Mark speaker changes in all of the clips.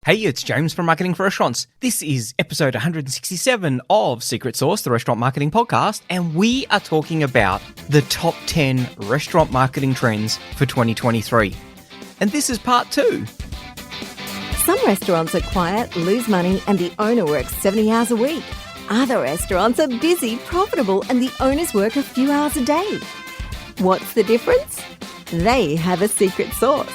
Speaker 1: Hey, it's James from Marketing for Restaurants. This is episode 167 of Secret Sauce, the restaurant marketing podcast, and we are talking about the top 10 restaurant marketing trends for 2023. And this is part 2.
Speaker 2: Some restaurants are quiet, lose money, and the owner works 70 hours a week. Other restaurants are busy, profitable, and the owners work a few hours a day. What's the difference? They have a secret sauce.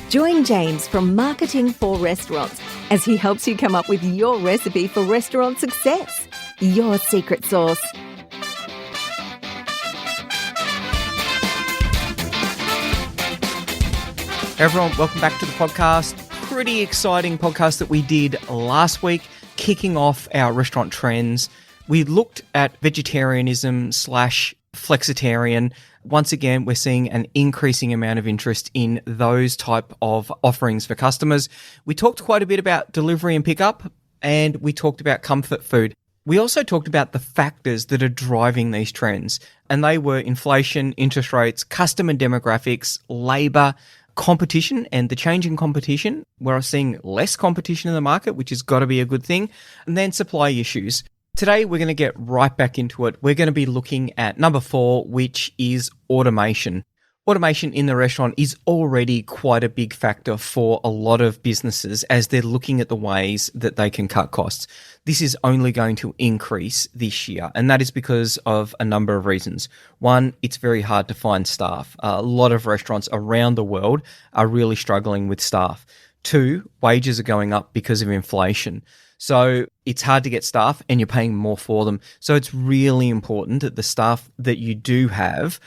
Speaker 2: Join James from Marketing for Restaurants as he helps you come up with your recipe for restaurant success. Your secret sauce.
Speaker 1: Hey everyone, welcome back to the podcast. Pretty exciting podcast that we did last week, kicking off our restaurant trends. We looked at vegetarianism / flexitarian. Once again, we're seeing an increasing amount of interest in those type of offerings for customers. We talked quite a bit about delivery and pickup, and we talked about comfort food. We also talked about the factors that are driving these trends, and they were inflation, interest rates, customer demographics, labor, competition, and the change in competition. We're seeing less competition in the market, which has got to be a good thing, and then supply issues. Today, we're going to get right back into it. We're going to be looking at number 4, which is automation. Automation in the restaurant is already quite a big factor for a lot of businesses as they're looking at the ways that they can cut costs. This is only going to increase this year, and that is because of a number of reasons. One, it's very hard to find staff. A lot of restaurants around the world are really struggling with staff. 2, wages are going up because of inflation. So it's hard to get staff and you're paying more for them. So it's really important that the staff that you do have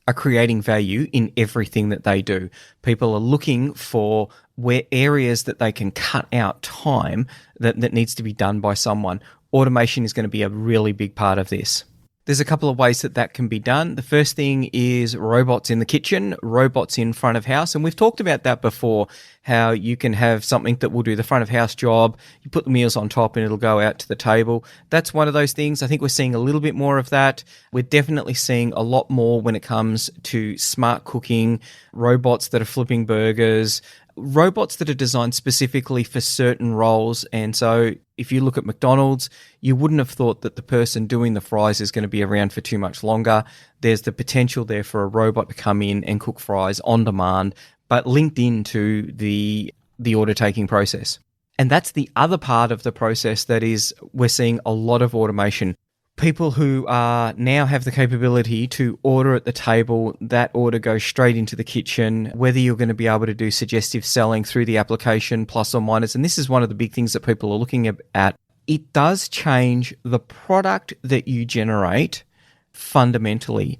Speaker 1: are creating value in everything that they do. People are looking for where areas that they can cut out time that needs to be done by someone. Automation is going to be a really big part of this. There's a couple of ways that can be done. The first thing is robots in the kitchen, robots in front of house. And we've talked about that before, how you can have something that will do the front of house job. You put the meals on top and it'll go out to the table. That's one of those things. I think we're seeing a little bit more of that. We're definitely seeing a lot more when it comes to smart cooking, robots that are flipping burgers, robots that are designed specifically for certain roles. And so if you look at McDonald's, you wouldn't have thought that the person doing the fries is going to be around for too much longer. There's the potential there for a robot to come in and cook fries on demand, but linked into the order taking process. And that's the other part of the process that is we're seeing a lot of automation. People who now have the capability to order at the table, that order goes straight into the kitchen, whether you're going to be able to do suggestive selling through the application, plus or minus. And this is one of the big things that people are looking at. It does change the product that you generate fundamentally.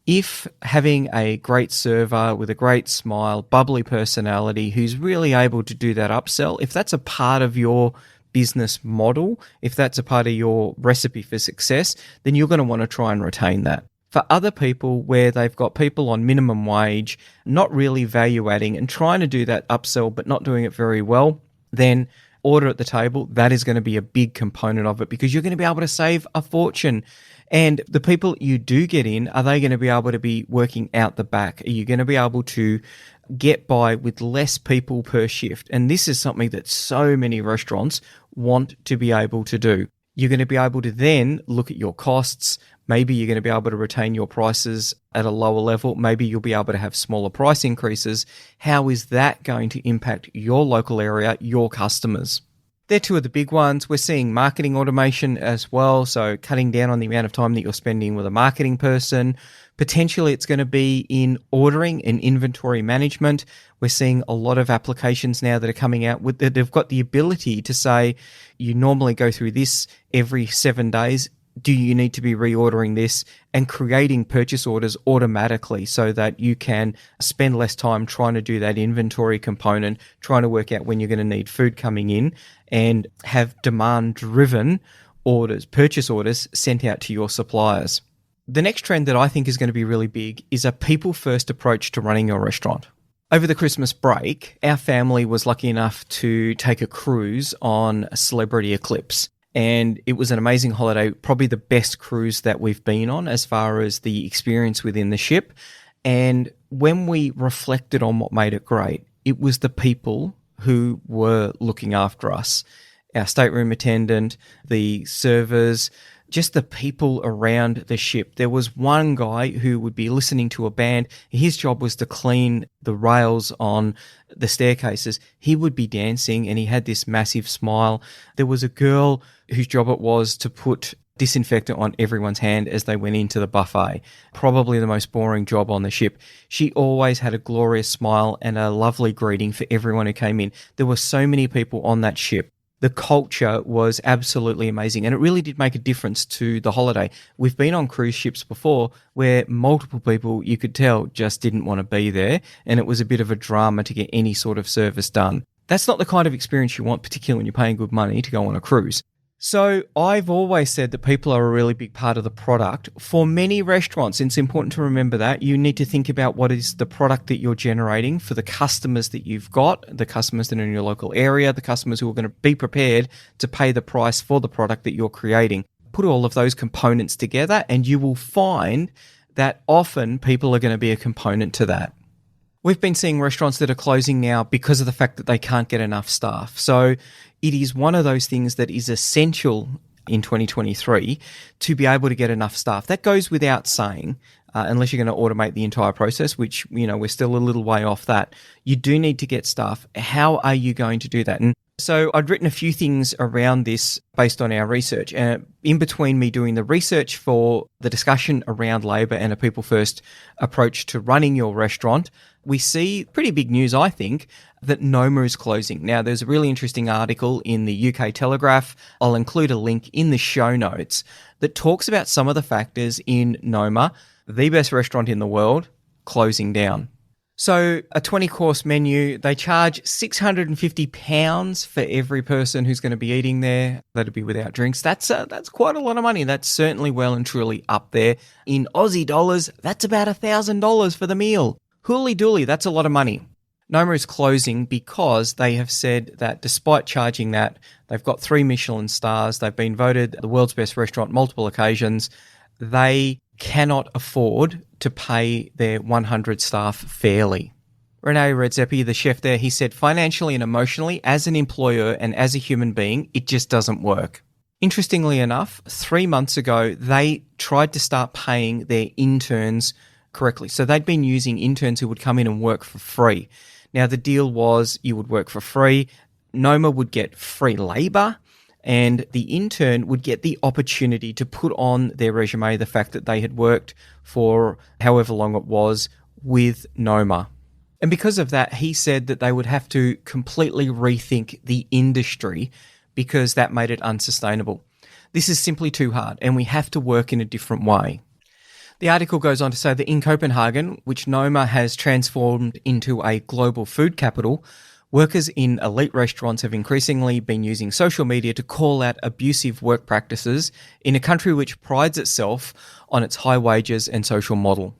Speaker 1: If having a great server with a great smile, bubbly personality, who's really able to do that upsell, if that's a part of your business model, if that's a part of your recipe for success, then you're going to want to try and retain that. For other people where they've got people on minimum wage, not really value adding and trying to do that upsell but not doing it very well, then order at the table, that is going to be a big component of it because you're going to be able to save a fortune. And the people you do get in, are they going to be able to be working out the back? Are you going to be able to get by with less people per shift? And this is something that so many restaurants want to be able to do. You're going to be able to then look at your costs. Maybe you're going to be able to retain your prices at a lower level. Maybe you'll be able to have smaller price increases. How is that going to impact your local area, your customers? They're two of the big ones. We're seeing marketing automation as well, so cutting down on the amount of time that you're spending with a marketing person. Potentially, it's going to be in ordering and inventory management. We're seeing a lot of applications now that are coming out with that have got the ability to say, you normally go through this every 7 days. Do you need to be reordering this? And creating purchase orders automatically so that you can spend less time trying to do that inventory component, trying to work out when you're going to need food coming in, and have demand-driven orders, purchase orders sent out to your suppliers. The next trend that I think is going to be really big is a people-first approach to running your restaurant. Over the Christmas break, our family was lucky enough to take a cruise on Celebrity Eclipse. And it was an amazing holiday, probably the best cruise that we've been on as far as the experience within the ship. And when we reflected on what made it great, it was the people who were looking after us. Our stateroom attendant, the servers, just the people around the ship. There was one guy who would be listening to a band. His job was to clean the rails on the staircases. He would be dancing and he had this massive smile. There was a girl whose job it was to put disinfectant on everyone's hand as they went into the buffet. Probably the most boring job on the ship. She always had a glorious smile and a lovely greeting for everyone who came in. There were so many people on that ship. The culture was absolutely amazing, and it really did make a difference to the holiday. We've been on cruise ships before where multiple people, you could tell, just didn't want to be there, and it was a bit of a drama to get any sort of service done. That's not the kind of experience you want, particularly when you're paying good money to go on a cruise. So I've always said that people are a really big part of the product. For many restaurants, it's important to remember that you need to think about what is the product that you're generating for the customers that you've got, the customers that are in your local area, the customers who are going to be prepared to pay the price for the product that you're creating. Put all of those components together and you will find that often people are going to be a component to that. We've been seeing restaurants that are closing now because of the fact that they can't get enough staff. So it is one of those things that is essential in 2023 to be able to get enough staff. That goes without saying, unless you're going to automate the entire process, which, we're still a little way off that. You do need to get staff. How are you going to do that? And so I'd written a few things around this based on our research. In between me doing the research for the discussion around labour and a people-first approach to running your restaurant, we see pretty big news, I think, that Noma is closing. Now, there's a really interesting article in the UK Telegraph. I'll include a link in the show notes that talks about some of the factors in Noma, the best restaurant in the world, closing down. So a 20-course menu, they charge £650 for every person who's going to be eating there. That'd be without drinks. That's quite a lot of money. That's certainly well and truly up there. In Aussie dollars, that's about $1,000 for the meal. Hooly dooly, that's a lot of money. Noma is closing because they have said that despite charging that, they've got 3 Michelin stars. They've been voted the world's best restaurant multiple occasions. They cannot afford to pay their 100 staff fairly. Rene Redzepi, the chef there, he said, financially and emotionally, as an employer and as a human being, it just doesn't work. Interestingly enough, 3 months ago, they tried to start paying their interns correctly. So they'd been using interns who would come in and work for free. Now, the deal was you would work for free, Noma would get free labour, and the intern would get the opportunity to put on their resume the fact that they had worked for however long it was with Noma. And because of that, he said that they would have to completely rethink the industry because that made it unsustainable. This is simply too hard, and we have to work in a different way. The article goes on to say that in Copenhagen, which Noma has transformed into a global food capital, workers in elite restaurants have increasingly been using social media to call out abusive work practices in a country which prides itself on its high wages and social model.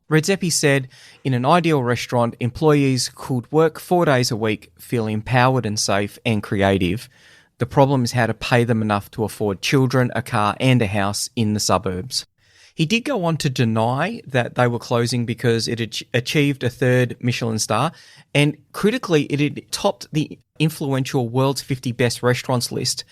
Speaker 1: Redzepi said, in an ideal restaurant, employees could work 4 days a week, feel empowered and safe and creative. The problem is how to pay them enough to afford children, a car and a house in the suburbs. He did go on to deny that they were closing because it had achieved a 3rd Michelin star, and critically, it had topped the influential World's 50 Best Restaurants list.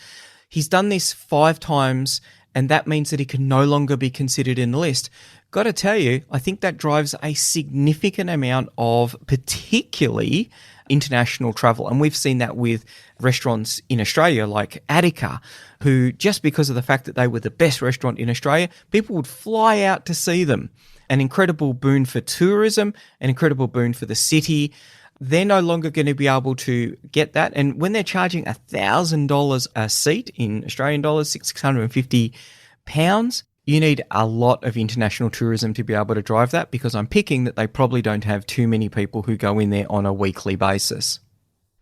Speaker 1: He's done this 5 times, and that means that he can no longer be considered in the list. Got to tell you, I think that drives a significant amount of particularly international travel. And we've seen that with restaurants in Australia like Attica, who just because of the fact that they were the best restaurant in Australia, people would fly out to see them. An incredible boon for tourism, an incredible boon for the city. They're no longer going to be able to get that. And when they're charging $1,000 a seat in Australian dollars, £650, you need a lot of international tourism to be able to drive that, because I'm picking that they probably don't have too many people who go in there on a weekly basis.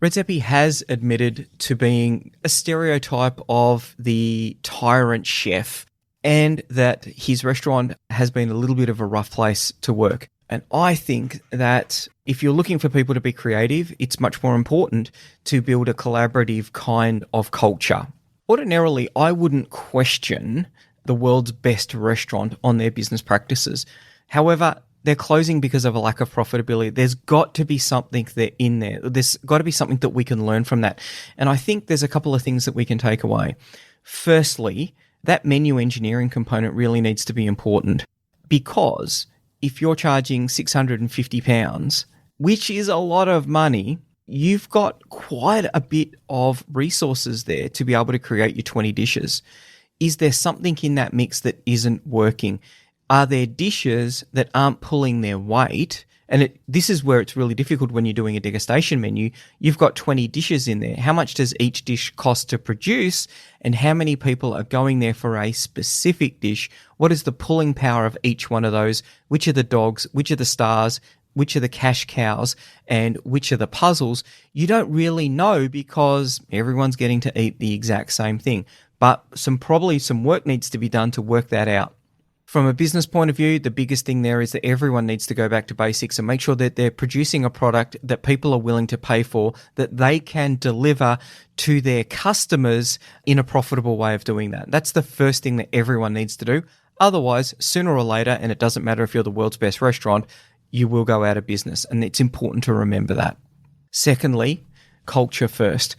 Speaker 1: Redzepi has admitted to being a stereotype of the tyrant chef and that his restaurant has been a little bit of a rough place to work. And I think that if you're looking for people to be creative, it's much more important to build a collaborative kind of culture. Ordinarily, I wouldn't question the world's best restaurant on their business practices. However, they're closing because of a lack of profitability. There's got to be something there in there. There's got to be something that we can learn from that. And I think there's a couple of things that we can take away. Firstly, that menu engineering component really needs to be important, because if you're charging £650, which is a lot of money, you've got quite a bit of resources there to be able to create your 20 dishes. Is there something in that mix that isn't working? Are there dishes that aren't pulling their weight? And this is where it's really difficult when you're doing a degustation menu. You've got 20 dishes in there. How much does each dish cost to produce? And how many people are going there for a specific dish? What is the pulling power of each one of those? Which are the dogs? Which are the stars? Which are the cash cows? And which are the puzzles? You don't really know, because everyone's getting to eat the exact same thing. But probably some work needs to be done to work that out. From a business point of view, the biggest thing there is that everyone needs to go back to basics and make sure that they're producing a product that people are willing to pay for, that they can deliver to their customers in a profitable way of doing that. That's the first thing that everyone needs to do. Otherwise, sooner or later, and it doesn't matter if you're the world's best restaurant, you will go out of business. And it's important to remember that. Secondly, culture first.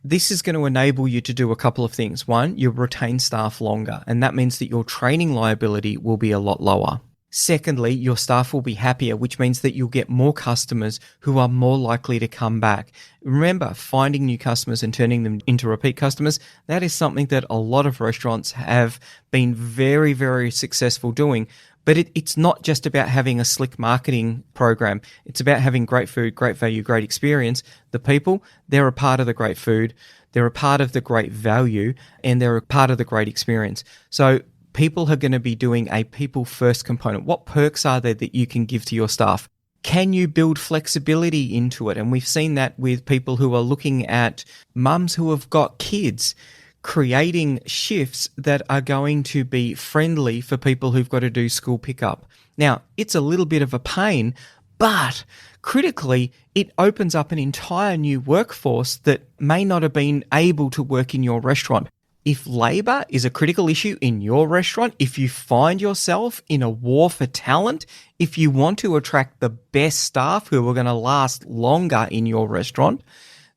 Speaker 1: This is going to enable you to do a couple of things. One, you'll retain staff longer, and that means that your training liability will be a lot lower. Secondly, your staff will be happier, which means that you'll get more customers who are more likely to come back. Remember, finding new customers and turning them into repeat customers, that is something that a lot of restaurants have been very, very successful doing. But it's not just about having a slick marketing program. It's about having great food, great value, great experience. The people, they're a part of the great food, they're a part of the great value, and they're a part of the great experience. So people are going to be doing a people first component. What perks are there that you can give to your staff? Can you build flexibility into it? And we've seen that with people who are looking at mums who have got kids, creating shifts that are going to be friendly for people who've got to do school pickup. Now, it's a little bit of a pain, but critically, it opens up an entire new workforce that may not have been able to work in your restaurant. If labor is a critical issue in your restaurant, if you find yourself in a war for talent, if you want to attract the best staff who are going to last longer in your restaurant,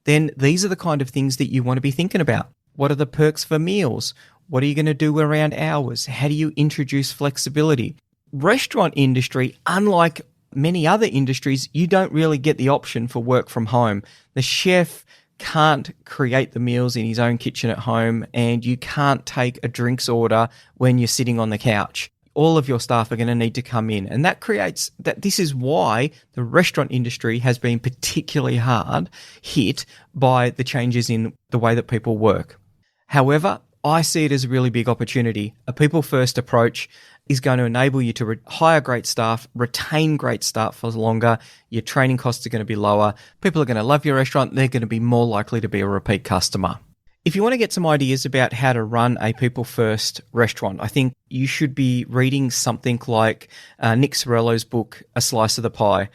Speaker 1: then these are the kind of things that you want to be thinking about. What are the perks for meals? What are you going to do around hours? How do you introduce flexibility? Restaurant industry, unlike many other industries, you don't really get the option for work from home. The chef can't create the meals in his own kitchen at home, and you can't take a drinks order when you're sitting on the couch. All of your staff are going to need to come in. And that creates that. This is why the restaurant industry has been particularly hard hit by the changes in the way that people work. However, I see it as a really big opportunity. A people-first approach is going to enable you to hire great staff, retain great staff for longer. Your training costs are going to be lower. People are going to love your restaurant. They're going to be more likely to be a repeat customer. If you want to get some ideas about how to run a people-first restaurant, I think you should be reading something like Nick Sorello's book, A Slice of the Pie.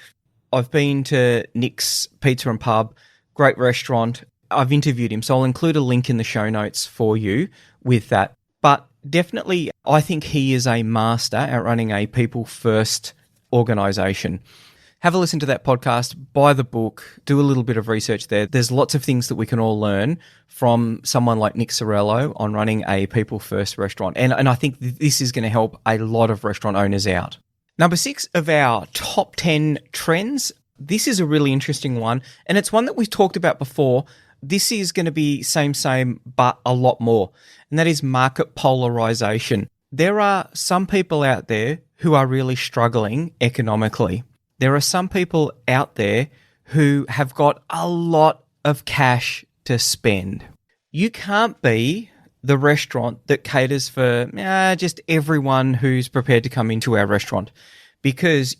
Speaker 1: I've been to Nick's Pizza and Pub, great restaurant. I've interviewed him, so I'll include a link in the show notes for you with that. But definitely, I think he is a master at running a people-first organisation. Have a listen to that podcast, buy the book, do a little bit of research there. There's lots of things that we can all learn from someone like Nick Sorello on running a people-first restaurant. And I think this is going to help a lot of restaurant owners out. Number 6 of our top 10 trends. This is a really interesting one, and it's one that we've talked about before. This is going to be same, but a lot more, and that is market polarization. There are some people out there who are really struggling economically. There are some people out there who have got a lot of cash to spend. You can't be the restaurant that caters for just everyone who's prepared to come into our restaurant, because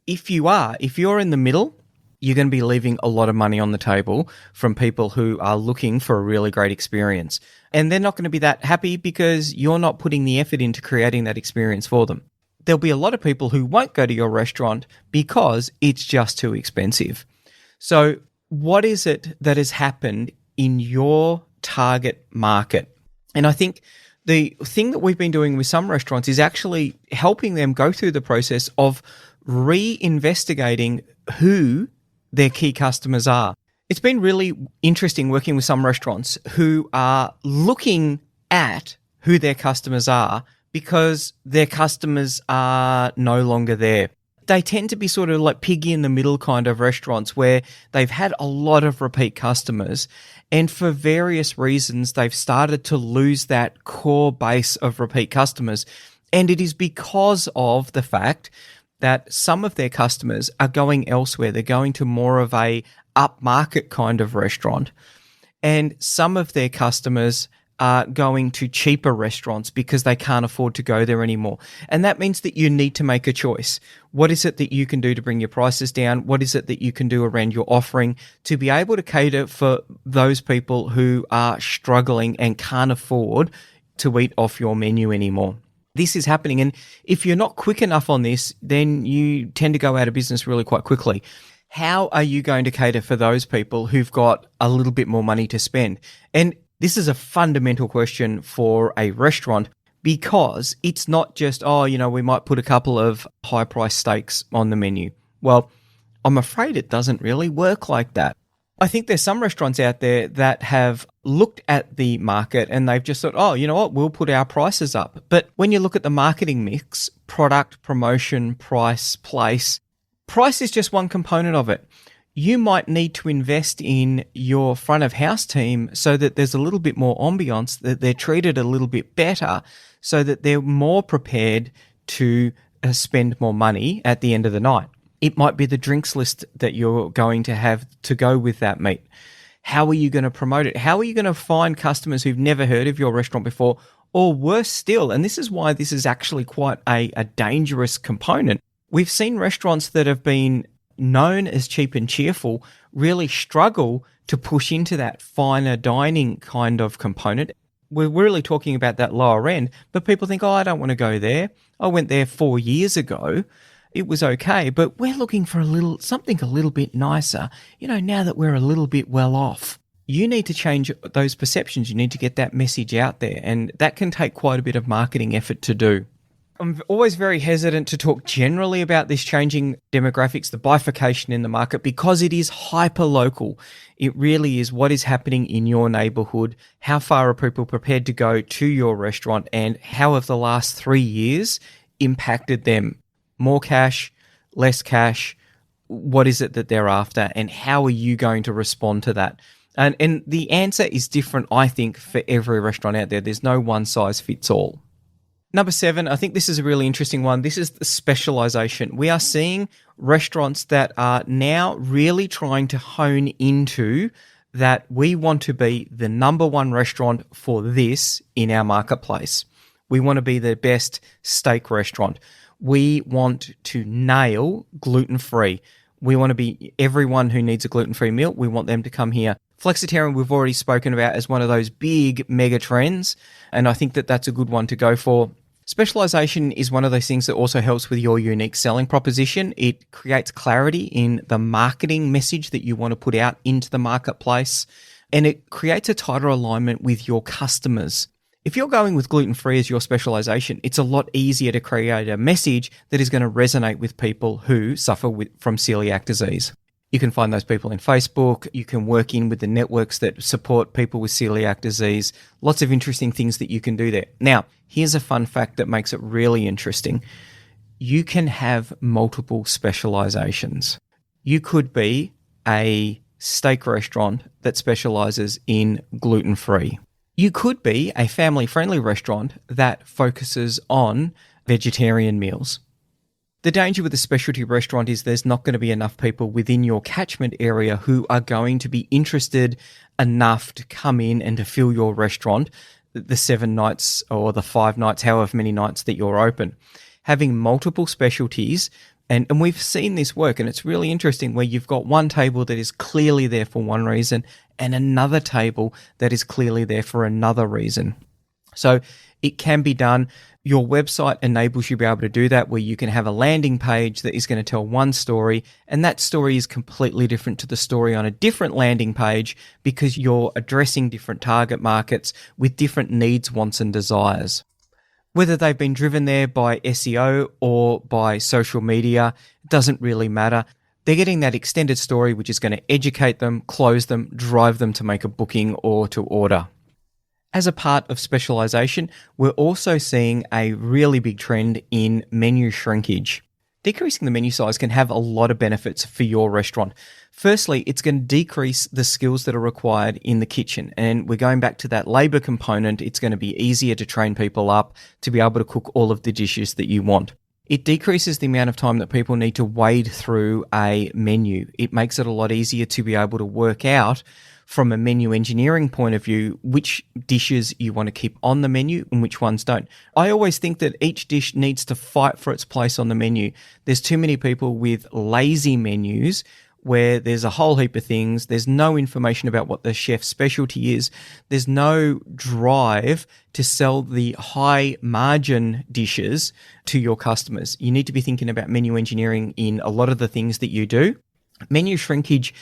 Speaker 1: if you're in the middle, you're going to be leaving a lot of money on the table from people who are looking for a really great experience. And they're not going to be that happy because you're not putting the effort into creating that experience for them. There'll be a lot of people who won't go to your restaurant because it's just too expensive. So what is it that has happened in your target market? And I think the thing that we've been doing with some restaurants is actually helping them go through the process of reinvestigating who their key customers are. It's been really interesting working with some restaurants who are looking at who their customers are because their customers are no longer there. They tend to be sort of like piggy in the middle kind of restaurants where they've had a lot of repeat customers, and for various reasons, they've started to lose that core base of repeat customers. And it is because of the fact that some of their customers are going elsewhere. They're going to more of a upmarket kind of restaurant. And some of their customers are going to cheaper restaurants because they can't afford to go there anymore. And that means that you need to make a choice. What is it that you can do to bring your prices down? What is it that you can do around your offering to be able to cater for those people who are struggling and can't afford to eat off your menu anymore? This is happening. And if you're not quick enough on this, then you tend to go out of business really quite quickly. How are you going to cater for those people who've got a little bit more money to spend? And this is a fundamental question for a restaurant because it's not just, we might put a couple of high-priced steaks on the menu. Well, I'm afraid it doesn't really work like that. I think there's some restaurants out there that have looked at the market and they've just thought, you know what, we'll put our prices up. But when you look at the marketing mix, product, promotion, price, place, price is just one component of it. You might need to invest in your front of house team so that there's a little bit more ambiance, that they're treated a little bit better, so that they're more prepared to spend more money at the end of the night. It might be the drinks list that you're going to have to go with that meat. How are you going to promote it? How are you going to find customers who've never heard of your restaurant before? Or worse still, and this is why this is actually quite a dangerous component. We've seen restaurants that have been known as cheap and cheerful really struggle to push into that finer dining kind of component. We're really talking about that lower end, but people think, I don't want to go there. I went there 4 years ago. It was okay, but we're looking for something a little bit nicer, now that we're a little bit well off. You need to change those perceptions. You need to get that message out there, and that can take quite a bit of marketing effort to do. I'm always very hesitant to talk generally about this changing demographics, the bifurcation in the market, because it is hyper-local. It really is what is happening in your neighborhood. How far are people prepared to go to your restaurant, and how have the last 3 years impacted them? More cash, less cash, what is it that they're after, and how are you going to respond to that? And the answer is different, I think, for every restaurant out there. There's no one size fits all. Number 7, I think this is a really interesting one. This is the specialization. We are seeing restaurants that are now really trying to hone into that we want to be the number one restaurant for this in our marketplace. We want to be the best steak restaurant. We want to nail gluten-free. We want to be everyone who needs a gluten-free meal. We want them to come here. Flexitarian, we've already spoken about as one of those big mega trends, and I think that that's a good one to go for. Specialization is one of those things that also helps with your unique selling proposition. It creates clarity in the marketing message that you want to put out into the marketplace, and it creates a tighter alignment with your customers. If you're going with gluten-free as your specialization, it's a lot easier to create a message that is going to resonate with people who suffer from celiac disease. You can find those people in Facebook. You can work in with the networks that support people with celiac disease. Lots of interesting things that you can do there. Now, here's a fun fact that makes it really interesting. You can have multiple specializations. You could be a steak restaurant that specializes in gluten-free. You could be a family-friendly restaurant that focuses on vegetarian meals. The danger with a specialty restaurant is there's not going to be enough people within your catchment area who are going to be interested enough to come in and to fill your restaurant the 7 nights or the 5 nights, however many nights that you're open. Having multiple specialties, and we've seen this work, and it's really interesting where you've got one table that is clearly there for one reason and another table that is clearly there for another reason. So it can be done. Your website enables you to be able to do that, where you can have a landing page that is going to tell one story, and that story is completely different to the story on a different landing page because you're addressing different target markets with different needs, wants, and desires. Whether they've been driven there by SEO or by social media, it doesn't really matter. They're getting that extended story, which is going to educate them, close them, drive them to make a booking or to order. As a part of specialization, we're also seeing a really big trend in menu shrinkage. Decreasing the menu size can have a lot of benefits for your restaurant. Firstly, it's going to decrease the skills that are required in the kitchen. And we're going back to that labor component. It's going to be easier to train people up to be able to cook all of the dishes that you want. It decreases the amount of time that people need to wade through a menu. It makes it a lot easier to be able to work out from a menu engineering point of view, which dishes you want to keep on the menu and which ones don't. I always think that each dish needs to fight for its place on the menu. There's too many people with lazy menus where there's a whole heap of things. There's no information about what the chef's specialty is. There's no drive to sell the high margin dishes to your customers. You need to be thinking about menu engineering in a lot of the things that you do. Menu shrinkage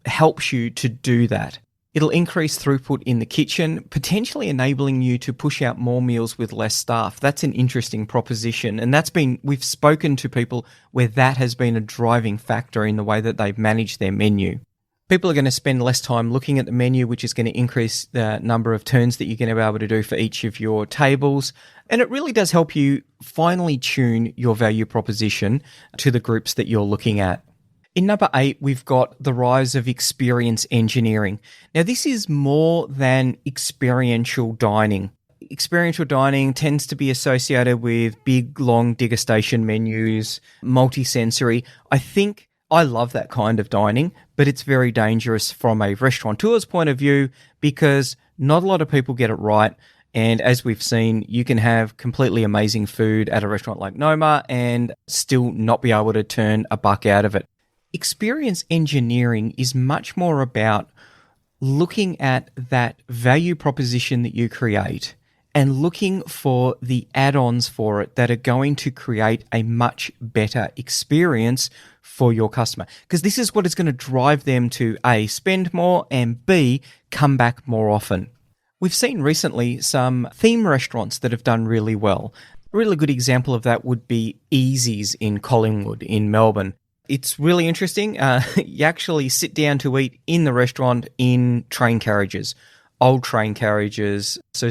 Speaker 1: helps you to do that. It'll increase throughput in the kitchen, potentially enabling you to push out more meals with less staff. That's an interesting proposition. And we've spoken to people where that has been a driving factor in the way that they've managed their menu. People are going to spend less time looking at the menu, which is going to increase the number of turns that you're going to be able to do for each of your tables. And it really does help you finely tune your value proposition to the groups that you're looking at. In number 8, we've got the rise of experience engineering. Now, this is more than experiential dining. Experiential dining tends to be associated with big, long degustation menus, multi-sensory. I love that kind of dining, but it's very dangerous from a restaurateur's point of view because not a lot of people get it right. And as we've seen, you can have completely amazing food at a restaurant like Noma and still not be able to turn a buck out of it. Experience engineering is much more about looking at that value proposition that you create and looking for the add-ons for it that are going to create a much better experience for your customer. Because this is what is going to drive them to A, spend more, and B, come back more often. We've seen recently some theme restaurants that have done really well. A really good example of that would be Easy's in Collingwood in Melbourne. It's really interesting. You actually sit down to eat in the restaurant in train carriages, old train carriages. So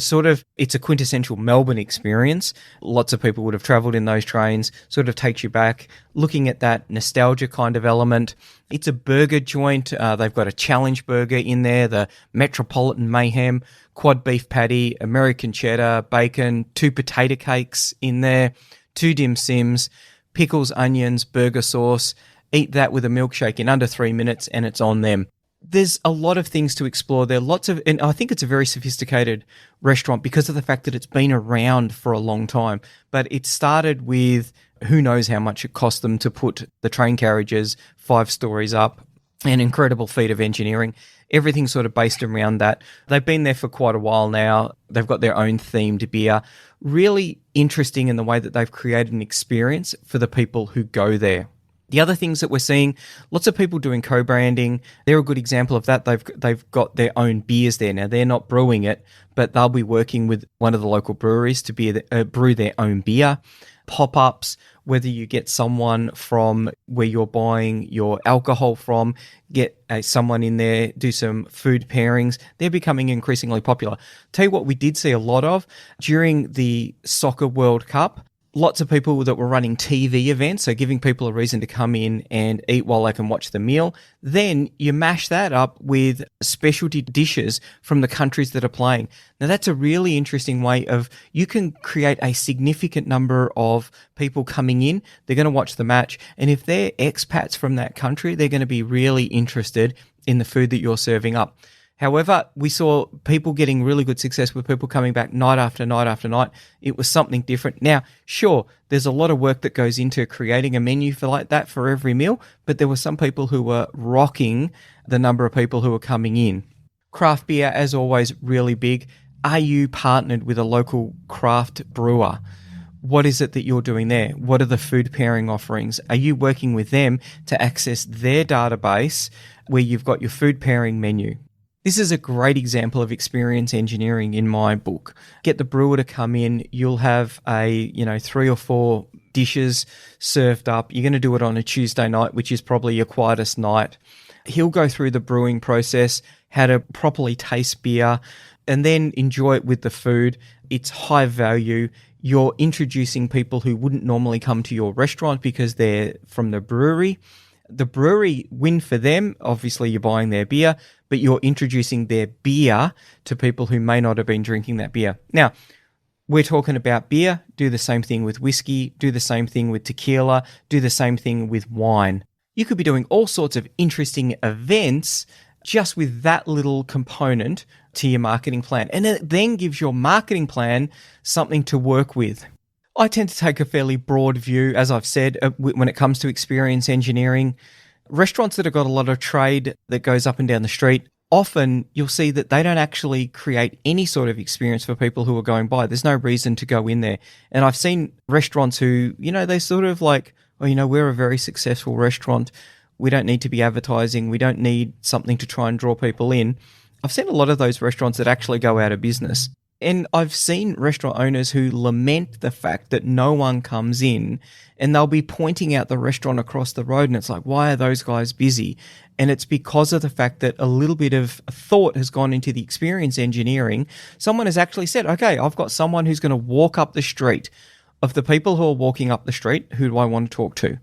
Speaker 1: it's a quintessential Melbourne experience. Lots of people would have travelled in those trains, sort of takes you back, looking at that nostalgia kind of element. It's a burger joint. They've got a challenge burger in there, the Metropolitan Mayhem, quad beef patty, American cheddar, bacon, 2 potato cakes in there, 2 dim sims, pickles, onions, burger sauce. Eat that with a milkshake in under 3 minutes and it's on them. There's a lot of things to explore there. And I think it's a very sophisticated restaurant because of the fact that it's been around for a long time. But it started with who knows how much it cost them to put the train carriages 5 stories up. An incredible feat of engineering. Everything's sort of based around that. They've been there for quite a while now. They've got their own themed beer. Really interesting in the way that they've created an experience for the people who go there. The other things that we're seeing, lots of people doing co-branding. They're a good example of that. They've got their own beers there now. They're not brewing it, but they'll be working with one of the local breweries to brew their own beer. Pop-ups, whether you get someone from where you're buying your alcohol from, get someone in there, do some food pairings. They're becoming increasingly popular. Tell you what we did see a lot of during the Soccer World Cup. Lots of people that were running TV events, so giving people a reason to come in and eat while they can watch the meal. Then you mash that up with specialty dishes from the countries that are playing. Now, that's a really interesting way of, you can create a significant number of people coming in. They're going to watch the match. And if they're expats from that country, they're going to be really interested in the food that you're serving up. However, we saw people getting really good success with people coming back night after night after night. It was something different. Now, sure, there's a lot of work that goes into creating a menu like that for every meal, but there were some people who were rocking the number of people who were coming in. Craft beer, as always, really big. Are you partnered with a local craft brewer? What is it that you're doing there? What are the food pairing offerings? Are you working with them to access their database where you've got your food pairing menu? This is a great example of experience engineering in my book. Get the brewer to come in. You'll have 3 or 4 dishes served up. You're going to do it on a Tuesday night, which is probably your quietest night. He'll go through the brewing process, how to properly taste beer, and then enjoy it with the food. It's high value. You're introducing people who wouldn't normally come to your restaurant because they're from the brewery. The brewery win for them. Obviously, you're buying their beer, but you're introducing their beer to people who may not have been drinking that beer. Now, we're talking about beer. Do the same thing with whiskey. Do the same thing with tequila. Do the same thing with wine. You could be doing all sorts of interesting events just with that little component to your marketing plan. And it then gives your marketing plan something to work with. I tend to take a fairly broad view, as I've said, when it comes to experience engineering. Restaurants that have got a lot of trade that goes up and down the street, often you'll see that they don't actually create any sort of experience for people who are going by. There's no reason to go in there. And I've seen restaurants who, they sort of like, we're a very successful restaurant. We don't need to be advertising. We don't need something to try and draw people in. I've seen a lot of those restaurants that actually go out of business. And I've seen restaurant owners who lament the fact that no one comes in, and they'll be pointing out the restaurant across the road, and it's like, why are those guys busy? And it's because of the fact that a little bit of thought has gone into the experience engineering. Someone has actually said, okay, I've got someone who's going to walk up the street. Of the people who are walking up the street, who do I want to talk to?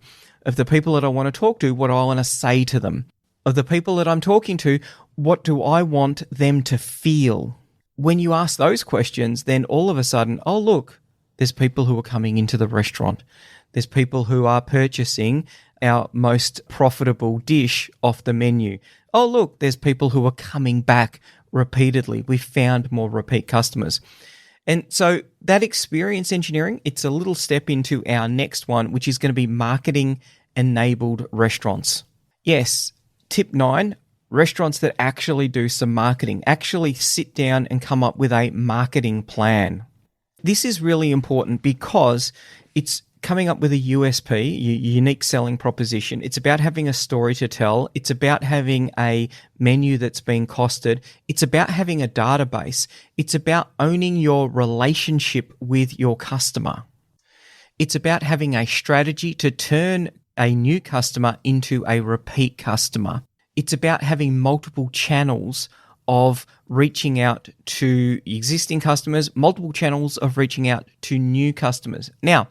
Speaker 1: Of the people that I want to talk to, what do I want to say to them? Of the people that I'm talking to, what do I want them to feel? When you ask those questions, then all of a sudden, oh, look, there's people who are coming into the restaurant. There's people who are purchasing our most profitable dish off the menu. Oh, look, there's people who are coming back repeatedly. We found more repeat customers. And so that experience engineering, it's a little step into our next one, which is going to be marketing-enabled restaurants. Yes, tip 9, restaurants that actually do some marketing, actually sit down and come up with a marketing plan. This is really important because it's coming up with a USP, unique selling proposition. It's about having a story to tell. It's about having a menu that's being costed. It's about having a database. It's about owning your relationship with your customer. It's about having a strategy to turn a new customer into a repeat customer. It's about having multiple channels of reaching out to existing customers, multiple channels of reaching out to new customers. Now,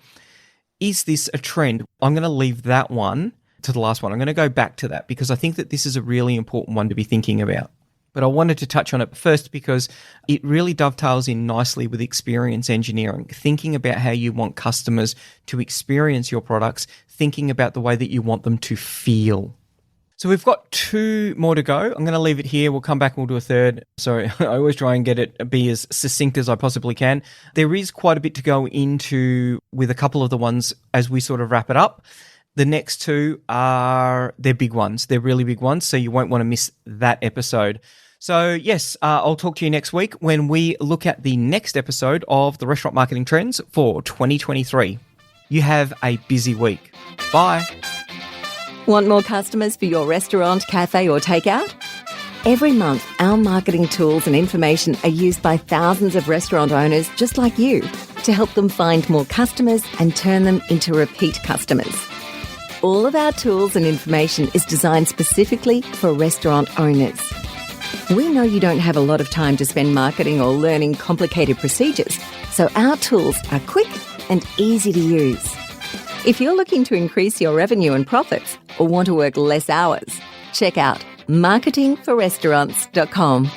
Speaker 1: is this a trend? I'm going to leave that one to the last one. I'm going to go back to that because I think that this is a really important one to be thinking about. But I wanted to touch on it first because it really dovetails in nicely with experience engineering, thinking about how you want customers to experience your products, thinking about the way that you want them to feel. So we've got 2 more to go. I'm going to leave it here. We'll come back and we'll do a third. Sorry, I always try and get it be as succinct as I possibly can. There is quite a bit to go into with a couple of the ones as we sort of wrap it up. The next 2 they're big ones. They're really big ones, so you won't want to miss that episode. So yes, I'll talk to you next week when we look at the next episode of the Restaurant Marketing Trends for 2023. You have a busy week. Bye.
Speaker 2: Want more customers for your restaurant, cafe or takeout? Every month, our marketing tools and information are used by thousands of restaurant owners just like you to help them find more customers and turn them into repeat customers. All of our tools and information is designed specifically for restaurant owners. We know you don't have a lot of time to spend marketing or learning complicated procedures, so our tools are quick and easy to use. If you're looking to increase your revenue and profits or want to work less hours, check out marketingforrestaurants.com.